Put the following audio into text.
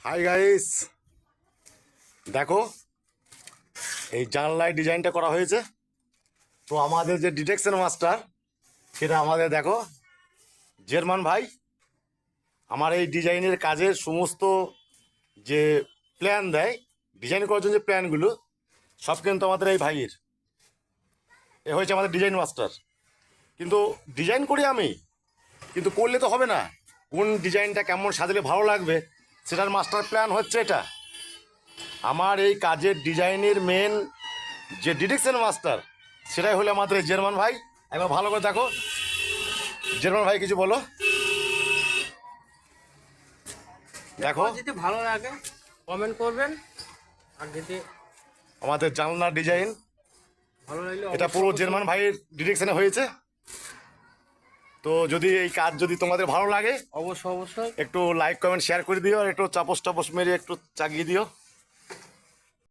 Hi guys, দেখো এই জানলায় ডিজাইনটা করা হয়েছে। তো আমাদের যে ডিটেকশন মাস্টার, সেটা আমাদের দেখো জার্মান ভাই। আমার এই ডিজাইনের কাজের সমস্ত যে প্ল্যান দেয়, ডিজাইন করার জন্য যে প্ল্যানগুলো সব কিন্তু আমাদের এই ভাইয়ের। এ হয়েছে আমাদের ডিজাইন মাস্টার। কিন্তু ডিজাইন করি আমি, কিন্তু করলে তো হবে না। কোন ডিজাইনটা কেমন সাজালে ভালো লাগবে সেটার মাস্টার প্ল্যান হচ্ছে এটা। আমার এই কাজের ডিজাইনের মেন যে ডিরেকশন মাস্টার, সেটাই হলো আমাদের এই জার্মান ভাই। একবার ভালো করে দেখো, জার্মান ভাই কিছু বলো। দেখো যদি ভালো লাগে কমেন্ট করবেন, আর যদি আমাদের জানলার ডিজাইন, ভালো লাগলে এটা পুরো জার্মান ভাইয়ের ডিরেকশনে হয়েছে। তো যদি এই কাজ যদি তোমাদের ভালো লাগে, অবশ্যই একটু লাইক কমেন্ট শেয়ার করে দিও, আর একটু চাপস টাপস মেরে একটু চাগিয়ে দিও।